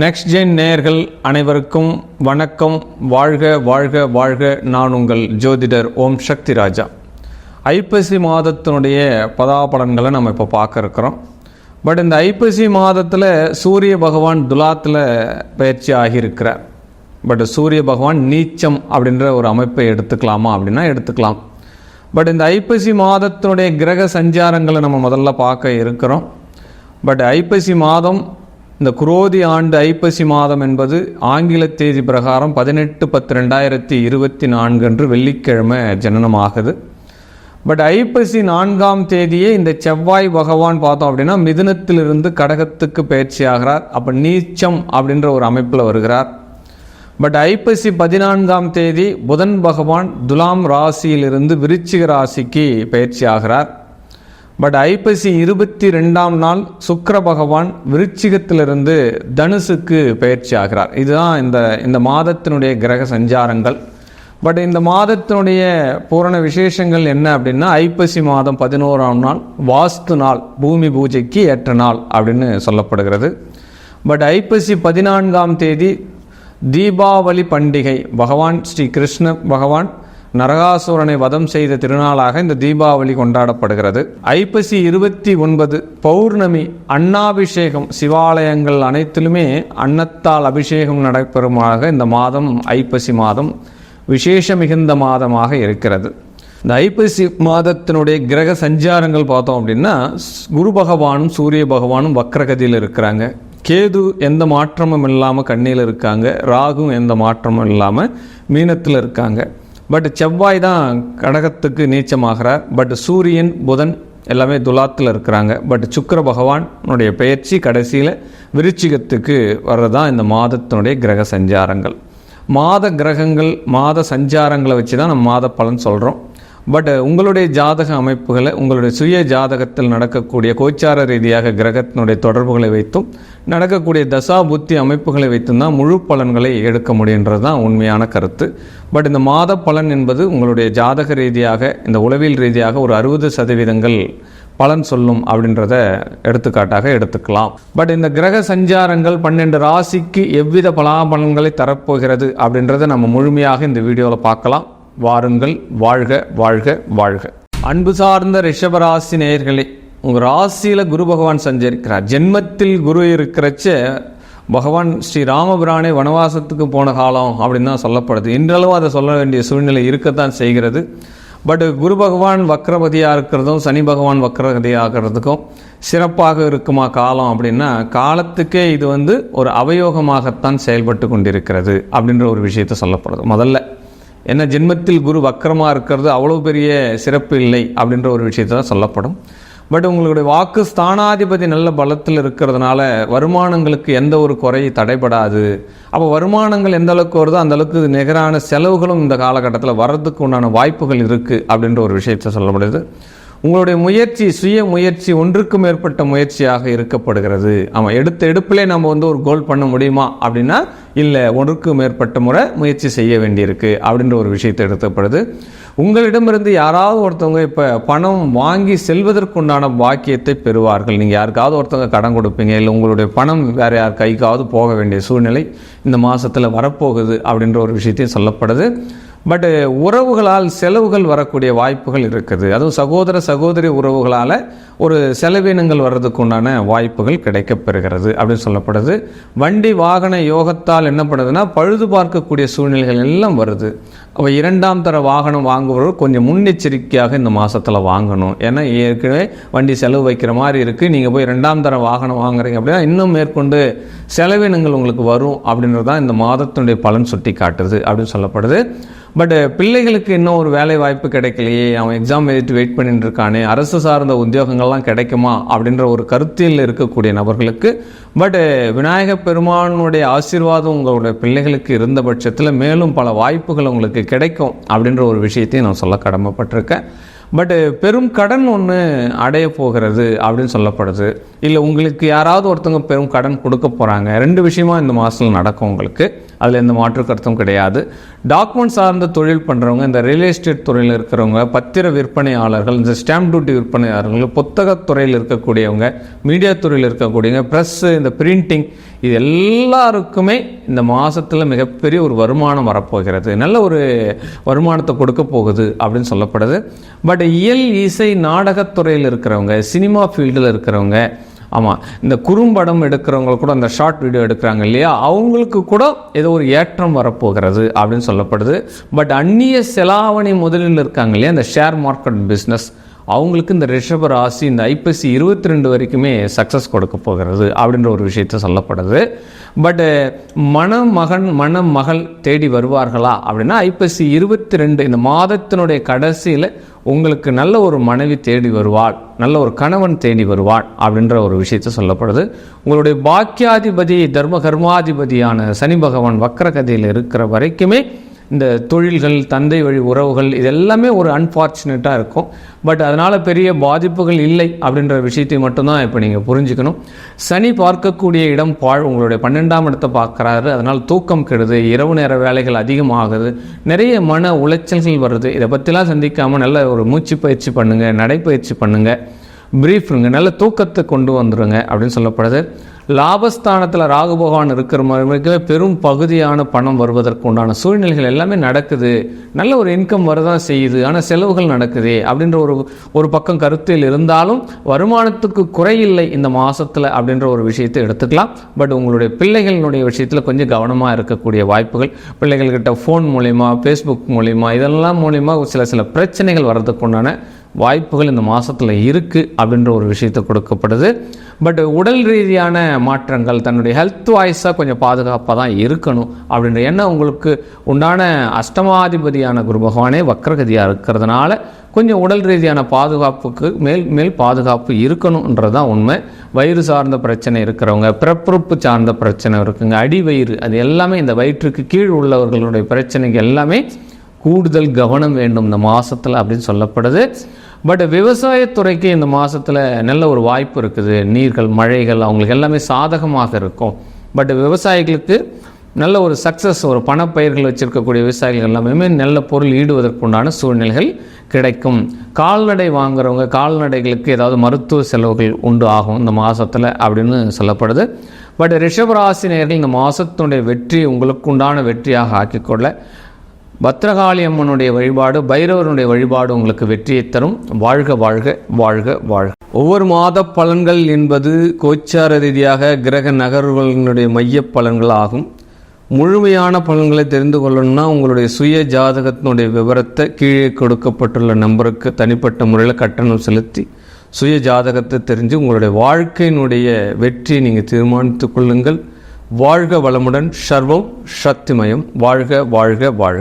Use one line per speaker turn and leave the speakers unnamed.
Next gen நேயர்கள் அனைவருக்கும் வணக்கம். வாழ்க வாழ்க வாழ்க. நான் உங்கள் ஜோதிடர் ஓம் சக்தி ராஜா. ஐப்பசி மாதத்தினுடைய பலாபலன்களை நம்ம இப்போ பார்க்க இருக்கிறோம். பட் இந்த ஐப்பசி மாதத்தில் சூரிய பகவான் துலாத்தில் பயிற்சி ஆகியிருக்கிறார். பட் சூரிய பகவான் நீச்சம் அப்படின்ற ஒரு அமைப்பை எடுத்துக்கலாமா அப்படின்னா எடுத்துக்கலாம். பட் இந்த ஐப்பசி மாதத்தினுடைய கிரக சஞ்சாரங்களை நம்ம முதல்ல பார்க்க இருக்கிறோம். பட் ஐப்பசி மாதம், இந்த குரோதி ஆண்டு ஐப்பசி மாதம் என்பது ஆங்கில தேதி பிரகாரம் 18/10/2024 அன்று வெள்ளிக்கிழமை ஜனனமாகுது. பட் ஐப்பசி 4ஆம் தேதியே இந்த செவ்வாய் பகவான் பார்த்தோம் அப்படின்னா மிதுனத்திலிருந்து கடகத்துக்கு பயிற்சி ஆகிறார். அப்போ நீச்சம் அப்படின்ற ஒரு அமைப்பில் வருகிறார். பட் ஐப்பசி 14ஆம் தேதி புதன் பகவான் துலாம் ராசியிலிருந்து விருச்சிக ராசிக்கு பயிற்சி ஆகிறார். பட் ஐப்பசி 22ஆம் நாள் சுக்கிர பகவான் விருச்சிகத்திலிருந்து தனுசுக்கு பயிற்சி ஆகிறார். இதுதான் இந்த மாதத்தினுடைய கிரக சஞ்சாரங்கள். பட் இந்த மாதத்தினுடைய பூரண விசேஷங்கள் என்ன அப்படின்னா, ஐப்பசி மாதம் 11ஆம் நாள் வாஸ்து நாள், பூமி பூஜைக்கு ஏற்ற நாள் அப்படின்னு சொல்லப்படுகிறது. பட் ஐப்பசி 14ஆம் தேதி தீபாவளி பண்டிகை. பகவான் ஸ்ரீ கிருஷ்ண பகவான் நரகாசுரனை வதம் செய்த திருநாளாக இந்த தீபாவளி கொண்டாடப்படுகிறது. ஐப்பசி 29 பௌர்ணமி, அன்னாபிஷேகம். சிவாலயங்கள் அனைத்திலுமே அன்னத்தால் அபிஷேகம் நடைபெறுமாக இந்த மாதம் ஐப்பசி மாதம் விசேஷ மிகுந்த மாதமாக இருக்கிறது. இந்த ஐப்பசி மாதத்தினுடைய கிரக சஞ்சாரங்கள் பார்த்தோம் அப்படின்னா, குரு பகவானும் சூரிய பகவானும் வக்ரகதியில் இருக்கிறாங்க. கேது எந்த மாற்றமும் இல்லாமல் கண்ணியில் இருக்காங்க. ராகு எந்த மாற்றமும் இல்லாமல் மீனத்தில் இருக்காங்க. பட் செவ்வாய் தான் கடகத்துக்கு நீச்சமாகிறார். பட் சூரியன் புதன் எல்லாமே துலாத்தில் இருக்கிறாங்க. பட் சுக்கிர பகவானுடைய பெயர்ச்சி கடைசியில் விருச்சிகத்துக்கு வர்றதான் இந்த மாதத்தினுடைய கிரக சஞ்சாரங்கள். மாத கிரகங்கள் மாத சஞ்சாரங்களை வச்சு தான் நம்ம மாத பலன் சொல்கிறோம். பட் உங்களுடைய ஜாதக அமைப்புகளை, உங்களுடைய சுய ஜாதகத்தில் நடக்கக்கூடிய கோச்சார ரீதியாக கிரகத்தினுடைய தொடர்புகளை வைத்தும் நடக்கக்கூடிய தசா புத்தி அமைப்புகளை வைத்தும் தான் முழு பலன்களை எடுக்க முடியுன்றது தான் உண்மையான கருத்து. பட் இந்த மாத பலன் என்பது உங்களுடைய ஜாதக ரீதியாக, இந்த உளவியல் ரீதியாக ஒரு 60% பலன் சொல்லும் அப்படின்றத எடுத்துக்காட்டாக எடுத்துக்கலாம். பட் இந்த கிரக சஞ்சாரங்கள் 12 ராசிக்கு எவ்வித பலாபலன்களை தரப்போகிறது அப்படின்றத நம்ம முழுமையாக இந்த வீடியோவில் பார்க்கலாம். வாருங்கள். வாழ்க வாழ்க வாழ்க. அன்பு சார்ந்த ரிஷபராசி நேயர்களே, உங்கள் ராசியில் குரு பகவான் சஞ்சரிக்கிறார். ஜென்மத்தில் குரு இருக்கிறச்ச பகவான் ஸ்ரீ ராமபிரானே வனவாசத்துக்கு போன காலம் அப்படின்னு தான் சொல்லப்படுது. இன்றளவும் அதை சொல்ல வேண்டிய சூழ்நிலை இருக்கத்தான் செய்கிறது. பட் குரு பகவான் வக்ரபதியாக இருக்கிறதும் சனி பகவான் வக்ரகதியாகிறதுக்கும் சிறப்பாக இருக்குமா காலம் அப்படின்னா, காலத்துக்கே இது ஒரு அவயோகமாகத்தான் செயல்பட்டு கொண்டிருக்கிறது அப்படின்ற ஒரு விஷயத்தை சொல்லப்படுது. முதல்ல என்ன, ஜென்மத்தில் குரு வக்கரமாக இருக்கிறது அவ்வளோ பெரிய சிறப்பு இல்லை அப்படின்ற ஒரு விஷயத்தை தான் சொல்லப்படும். பட் உங்களுடைய வாக்கு ஸ்தானாதிபதி நல்ல பலத்தில் இருக்கிறதுனால வருமானங்களுக்கு எந்த ஒரு குறை தடைபடாது. அப்போ வருமானங்கள் எந்த அளவுக்கு வருதோ அந்த அளவுக்கு நிகரான செலவுகளும் இந்த காலகட்டத்தில் வர்றதுக்கு உண்டான வாய்ப்புகள் இருக்குது அப்படின்ற ஒரு விஷயத்தை சொல்லப்படுது. உங்களுடைய முயற்சி, சுய முயற்சி ஒன்றுக்கு மேற்பட்ட முயற்சியாக இருக்கப்படுகிறது. ஆமாம், எடுப்பிலே நம்ம ஒரு கோல் பண்ண முடியுமா அப்படின்னா இல்லை, ஒன்றுக்கு மேற்பட்ட முறை முயற்சி செய்ய வேண்டியிருக்கு அப்படின்ற ஒரு விஷயத்தை எடுக்கப்படுது. உங்களிடமிருந்து யாராவது ஒருத்தவங்க இப்போ பணம் வாங்கி செல்வதற்குண்டான பாக்கியத்தை பெறுவார்கள். நீங்கள் யாருக்காவது ஒருத்தவங்க கடன் கொடுப்பீங்க, இல்லை உங்களுடைய பணம் வேறு யார் கைக்காவது போக வேண்டிய சூழ்நிலை இந்த மாதத்தில் வரப்போகுது அப்படின்ற ஒரு விஷயத்தையும் சொல்லப்படுது. பட் உறவுகளால் செலவுகள் வரக்கூடிய வாய்ப்புகள் இருக்குது. அதுவும் சகோதர சகோதரி உறவுகளால் ஒரு செலவினங்கள் வர்றதுக்கு உண்டான வாய்ப்புகள் கிடைக்கப்பெறுகிறது அப்படின்னு சொல்லப்படுது. வண்டி வாகன யோகத்தால் என்ன பண்ணுதுன்னா, பழுது பார்க்கக்கூடிய சூழ்நிலைகள் எல்லாம் வருது. அப்போ 2ஆம் தர வாகனம் வாங்குபவர்கள் கொஞ்சம் முன்னெச்சரிக்கையாக இந்த மாதத்தில் வாங்கணும். ஏன்னா ஏற்கனவே வண்டி செலவு வைக்கிற மாதிரி இருக்குது. நீங்கள் போய் 2ஆம் தர வாகனம் வாங்குறீங்க அப்படின்னா இன்னும் மேற்கொண்டு செலவினங்கள் உங்களுக்கு வரும் அப்படின்றது தான் இந்த மாதத்தினுடைய பலன் சுட்டி காட்டுது அப்படின்னு சொல்லப்படுது. பட் பிள்ளைகளுக்கு இன்னும் ஒரு வேலை வாய்ப்பு கிடைக்கலையே, அவன் எக்ஸாம் எழுதிட்டு வெயிட் பண்ணிட்டு இருக்கானே, அரசு சார்ந்த உத்தியோகங்கள்லாம் கிடைக்குமா அப்படின்ற ஒரு கருத்தில் இருக்கக்கூடிய நபர்களுக்கு பட் விநாயக பெருமானுடைய ஆசீர்வாதம் உங்களுடைய பிள்ளைகளுக்கு இருந்த பட்சத்தில் மேலும் பல வாய்ப்புகள் உங்களுக்கு கிடைக்கும் அப்படின்ற ஒரு விஷயத்தையும் நான் சொல்ல கடமைப்பட்டிருக்கேன். பட் பெரும் கடன் ஒன்று அடைய போகிறது அப்படின்னு சொல்லப்படுது. இல்லை உங்களுக்கு யாராவது ஒருத்தவங்க பெரும் கடன் கொடுக்க போகிறாங்க. 2 விஷயமா இந்த மாதத்தில் நடக்கும் உங்களுக்கு. அதில் எந்த மாற்று கருத்தும் கிடையாது. டாக்குமெண்ட் சார்ந்த தொழில் பண்ணுறவங்க, இந்த ரியல் எஸ்டேட் துறையில் இருக்கிறவங்க, பத்திர விற்பனையாளர்கள், இந்த ஸ்டாம்ப் டியூட்டி விற்பனையாளர்கள், புத்தகத்துறையில் இருக்கக்கூடியவங்க, மீடியா துறையில் இருக்கக்கூடியவங்க, ப்ரெஸ்ஸு, இந்த பிரிண்டிங், இது எல்லாருக்குமே இந்த மாதத்தில் மிகப்பெரிய ஒரு வருமானம் வரப்போகிறது. நல்ல ஒரு வருமானத்தை கொடுக்க போகுது அப்படின்னு சொல்லப்படுது. பட் இயல், இசை, நாடகத்துறையில் இருக்கிறவங்க, சினிமா ஃபீல்டில் இருக்கிறவங்க, ஆமாம், இந்த குறும்படம் எடுக்கிறவங்க கூட, அந்த ஷார்ட் வீடியோ எடுக்கிறாங்க இல்லையா, அவங்களுக்கு கூட ஏதோ ஒரு ஏற்றம் வரப்போகிறது அப்படின்னு சொல்லப்படுது. பட் அந்நிய செலாவணி முதலில் இருக்காங்க இல்லையா, இந்த ஷேர் மார்க்கெட் பிஸ்னஸ், அவங்களுக்கு இந்த ரிஷப ராசி இந்த ஐப்பசி 22 வரைக்குமே சக்ஸஸ் கொடுக்க போகிறது அப்படின்ற ஒரு விஷயத்த சொல்லப்படுது. பட்டு மணமகள் தேடி வருவார்களா அப்படின்னா, ஐப்பசி 22 இந்த மாதத்தினுடைய கடைசியில் உங்களுக்கு நல்ல ஒரு மனைவி தேடி வருவாள், நல்ல ஒரு கணவன் தேடி வருவாள் அப்படின்ற ஒரு விஷயத்த சொல்லப்படுது. உங்களுடைய பாக்கியாதிபதி தர்ம கர்மாதிபதியான சனி பகவான் வக்ரகதியில் இருக்கிற வரைக்குமே இந்த தொழில்கள், தந்தை வழி உறவுகள், இதெல்லாமே ஒரு அன்ஃபார்ச்சுனேட்டாக இருக்கும். பட் அதனால் பெரிய பாதிப்புகள் இல்லை அப்படின்ற விஷயத்தை மட்டும்தான் இப்போ நீங்கள் புரிஞ்சுக்கணும். சனி பார்க்கக்கூடிய இடம் உங்களுடைய 12ஆம் இடத்தை பார்க்குறாரு. அதனால் தூக்கம் கெடுது, இரவு நேர வேலைகள் அதிகமாகுது, நிறைய மன உளைச்சல்கள் வருது. இதை பற்றிலாம் சிந்திக்காமல் நல்ல ஒரு மூச்சு பயிற்சி பண்ணுங்கள், நடைப்பயிற்சி பண்ணுங்கள், பிரீஃபுங்க, நல்ல தூக்கத்தை கொண்டு வந்துடுங்க அப்படின்னு சொல்லப்படுது. லாபஸ்தானத்தில் ராகு பகவான் இருக்கிற மாதிரி பெரும் பகுதியான பணம் வருவதற்கு உண்டான சூழ்நிலைகள் எல்லாமே நடக்குது. நல்ல ஒரு இன்கம் வரதான் செய்யுது, ஆனால் செலவுகள் நடக்குது அப்படின்ற ஒரு பக்கம் கருத்தில் இருந்தாலும் வருமானத்துக்கு குறையில்லை இந்த மாதத்தில் அப்படின்ற ஒரு விஷயத்தை எடுத்துக்கலாம். பட் உங்களுடைய பிள்ளைகளினுடைய விஷயத்தில் கொஞ்சம் கவனமாக இருக்கக்கூடிய வாய்ப்புகள், பிள்ளைகள்கிட்ட ஃபோன் மூலிமா, ஃபேஸ்புக் மூலிமா, இதெல்லாம் மூலிமா சில பிரச்சனைகள் வர்றதுக்கு உண்டான வாய்ப்புகள் இந்த மாதத்தில் இருக்குது அப்படின்ற ஒரு விஷயத்தை கொடுக்கப்படுது. பட் உடல் ரீதியான மாற்றங்கள், தன்னுடைய ஹெல்த் வாய்ஸாக கொஞ்சம் பாதுகாப்பாக தான் இருக்கணும் அப்படின்ற எண்ணம் உங்களுக்கு உண்டான அஷ்டமாதிபதியான குரு பகவானே வக்ரகதியாக இருக்கிறதுனால கொஞ்சம் உடல் ரீதியான பாதுகாப்புக்கு மேல் பாதுகாப்பு இருக்கணுன்றதான் உண்மை. வயிறு சார்ந்த பிரச்சனை இருக்கிறவங்க, பிறப்புறுப்பு சார்ந்த பிரச்சனை இருக்குங்க, அடி வயிறு, அது எல்லாமே இந்த வயிற்றுக்கு கீழ் உள்ளவர்களுடைய பிரச்சனைக்கு எல்லாமே கூடுதல் கவனம் வேண்டும் இந்த மாதத்தில் அப்படின்னு சொல்லப்படுது. பட் விவசாயத்துறைக்கு இந்த மாதத்தில் நல்ல ஒரு வாய்ப்பு இருக்குது. நீர்கள், மழைகள் அவங்களுக்கு எல்லாமே சாதகமாக இருக்கும். பட் விவசாயிகளுக்கு நல்ல ஒரு சக்ஸஸ், ஒரு பணப்பயிர்கள் வச்சுருக்கக்கூடிய விவசாயிகள் எல்லாமே நல்ல பொருள் ஈடுவதற்குண்டான சூழ்நிலைகள் கிடைக்கும். கால்நடை வாங்குறவங்க, கால்நடைகளுக்கு ஏதாவது மருத்துவ செலவுகள் உண்டு ஆகும் இந்த மாதத்தில் அப்படின்னு சொல்லப்படுது. பட் ரிஷபராசி நேயர்கள் இந்த மாதத்தினுடைய வெற்றி உங்களுக்கு உண்டான வெற்றியாக ஆக்கிக்கொள்ள பத்ரகாளி அம்மனுடைய வழிபாடு, பைரவனுடைய வழிபாடு உங்களுக்கு வெற்றியை தரும். வாழ்க வாழ்க வாழ்க வாழ்க. ஒவ்வொரு மாத பலன்கள் என்பது கோச்சார ரீதியாக கிரக நகர்வுகளினுடைய மைய பலன்கள் ஆகும். முழுமையான பலன்களை தெரிந்து கொள்ளணும்னா உங்களுடைய சுய ஜாதகத்தினுடைய விவரத்தை கீழே கொடுக்கப்பட்டுள்ள நம்பருக்கு தனிப்பட்ட முறையில் கட்டணம் செலுத்தி சுய ஜாதகத்தை தெரிஞ்சு உங்களுடைய வாழ்க்கையினுடைய வெற்றியை நீங்கள் தீர்மானித்துக் கொள்ளுங்கள். வாழ்க வளமுடன். சர்வம் சக்திமயம். வாழ்க வாழ்க வாழ்க.